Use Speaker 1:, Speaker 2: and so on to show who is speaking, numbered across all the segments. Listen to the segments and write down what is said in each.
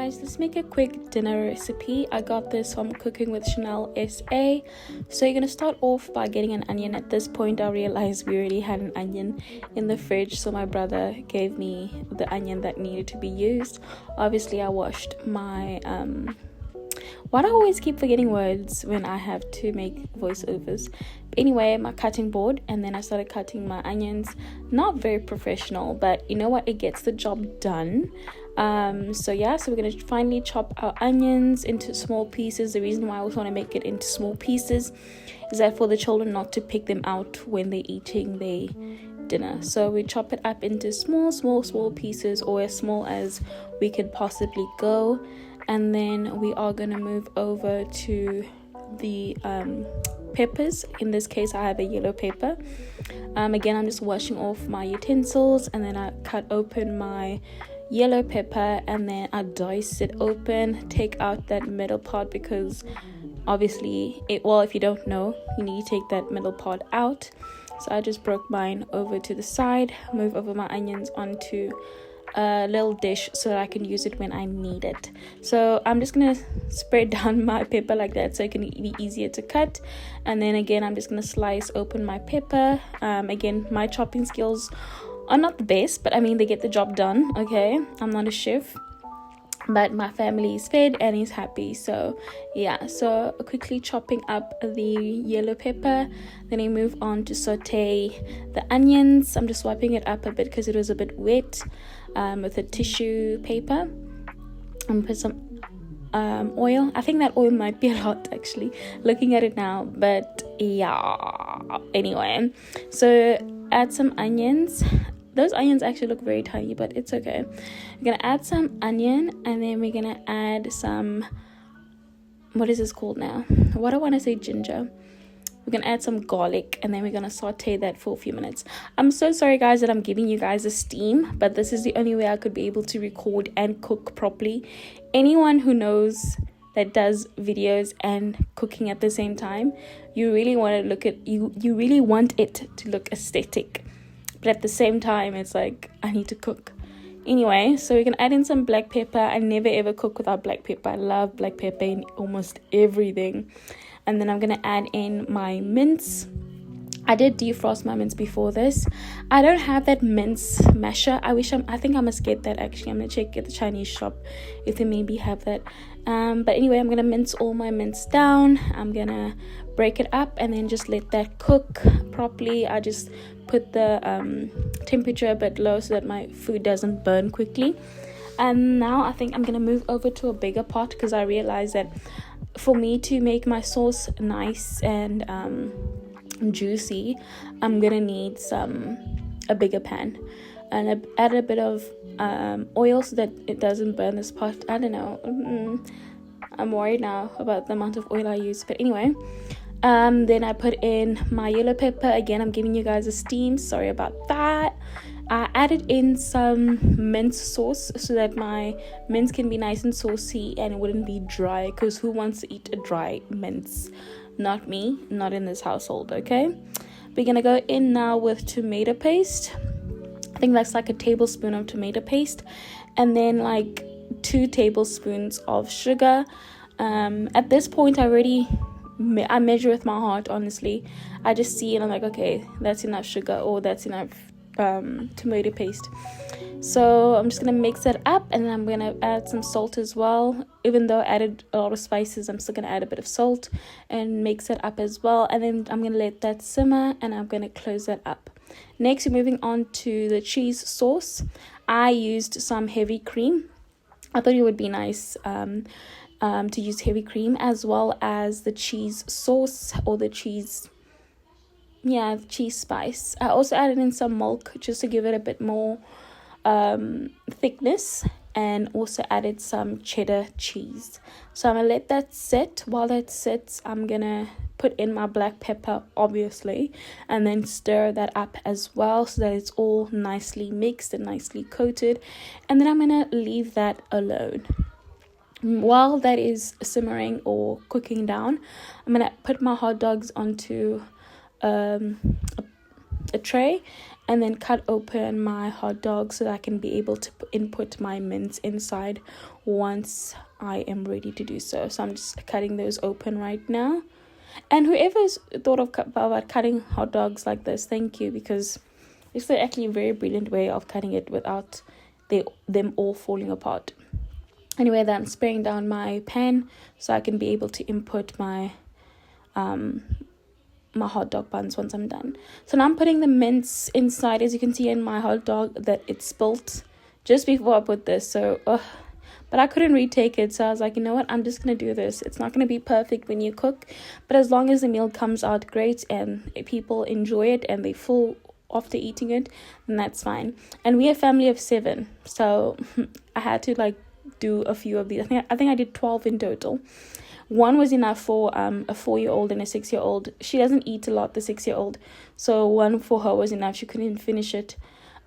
Speaker 1: guys, let's make a quick dinner recipe. I got this from Cooking with Chanel SA. So you're gonna start off by getting an onion. At this point I realized we already had an onion in the fridge, so my brother gave me the onion that needed to be used. Obviously I washed my why do I always keep forgetting words when I have to make voiceovers? But anyway, my cutting board, and then I started cutting my onions. Not very professional, but you know what, it gets the job done. So we're gonna finally chop our onions into small pieces. The reason why I always want to make it into small pieces is that for the children not to pick them out when they're eating their dinner. So we chop it up into small pieces, or as small as we could possibly go. And then we are gonna move over to the peppers. In this case I have a yellow pepper. Again, I'm just washing off my utensils, and then I cut open my yellow pepper, and then I dice it open, take out that middle part, because obviously if you don't know, you need to take that middle part out. So I just broke mine over to the side, move over my onions onto a little dish so that I can use it when I need it. So I'm just gonna spread down my pepper like that so it can be easier to cut. And then again, I'm just gonna slice open my pepper. Again, my chopping skills are not the best, but I mean, they get the job done. Okay, I'm not a chef, but my family is fed and is happy. So quickly chopping up the yellow pepper, then I move on to saute the onions. I'm just wiping it up a bit because it was a bit wet with a tissue paper, and put some oil. I think that oil might be a lot actually looking at it now, but anyway, so add some onions. Those onions actually look very tiny, but it's okay. We're gonna add some onion, and then we're gonna add some, what is this called now? What I want to say, ginger. We're gonna add some garlic, and then we're gonna saute that for a few minutes. I'm so sorry guys that I'm giving you guys a steam, but this is the only way I could be able to record and cook properly. Anyone who knows that does videos and cooking at the same time, you really want to look at you really want it to look aesthetic, but at the same time it's like I need to cook. Anyway, so we can add in some black pepper. I never ever cook without black pepper. I love black pepper in almost everything. And then I'm gonna add in my mince. I did defrost my mince before this. I don't have that mince masher. I think I must get that actually. I'm gonna check at the Chinese shop if they maybe have that. But anyway, I'm gonna mince all my mince down. I'm gonna break it up and then just let that cook properly. I just put the temperature a bit low so that my food doesn't burn quickly. And now I think I'm gonna move over to a bigger pot, because I realized that for me to make my sauce nice and juicy, I'm gonna need a bigger pan, and I add a bit of oil so that it doesn't burn this pot. I don't know, I'm worried now about the amount of oil I use, but anyway, then I put in my yellow pepper. Again, I'm giving you guys a steam, sorry about that. I added in some mince sauce so that my mince can be nice and saucy and it wouldn't be dry, because who wants to eat a dry mince? Not me, not in this household. Okay, we're gonna go in now with tomato paste. I think that's like a tablespoon of tomato paste, and then like 2 tablespoons of sugar. At this point I measure with my heart, honestly. I just see and I'm like, okay, that's enough sugar, or that's enough tomato paste. So I'm just gonna mix it up, and then I'm gonna add some salt as well. Even though I added a lot of spices, I'm still gonna add a bit of salt and mix it up as well. And then I'm gonna let that simmer, and I'm gonna close that up. Next, we're moving on to the cheese sauce. I used some heavy cream. I thought it would be nice to use heavy cream, as well as the cheese sauce, or the cheese spice. I also added in some milk just to give it a bit more thickness, and also added some cheddar cheese. So I'm gonna let that sit. While that sits, I'm gonna put in my black pepper, obviously, and then stir that up as well so that it's all nicely mixed and nicely coated. And then I'm gonna leave that alone. While that is simmering or cooking down, I'm gonna put my hot dogs onto a a tray and then cut open my hot dog so that I can be able to input my mince inside once I am ready to do so. So I'm just cutting those open right now. And whoever's thought of about cutting hot dogs like this, thank you, because it's actually a very brilliant way of cutting it without them all falling apart. Anyway, then I'm spraying down my pan so I can be able to input my my hot dog buns once I'm done. So now I'm putting the mince inside. As you can see in my hot dog that it spilt just before I put this. So but I couldn't retake it, so I was like, you know what, I'm just gonna do this. It's not gonna be perfect when you cook, but as long as the meal comes out great and people enjoy it and they full after eating it, then that's fine. And we're a family of 7, so I had to like do a few of these. I think I did 12 in total. One was enough for a 4-year-old and a 6-year-old. She doesn't eat a lot, the 6-year-old, so one for her was enough. She couldn't finish it.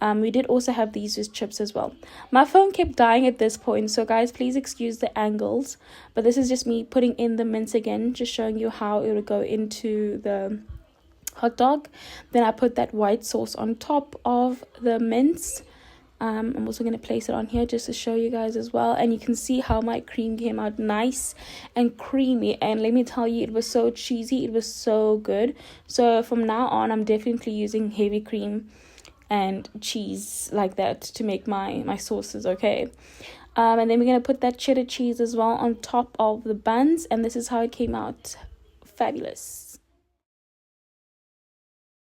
Speaker 1: We did also have these with chips as well. My phone kept dying at this point, so guys, please excuse the angles, but this is just me putting in the mince again, just showing you how it would go into the hot dog. Then I put that white sauce on top of the mince. I'm also going to place it on here just to show you guys as well, and you can see how my cream came out nice and creamy, and let me tell you, it was so cheesy, it was so good. So from now on, I'm definitely using heavy cream and cheese like that to make my sauces, okay? And then we're going to put that cheddar cheese as well on top of the buns, and this is how it came out. Fabulous.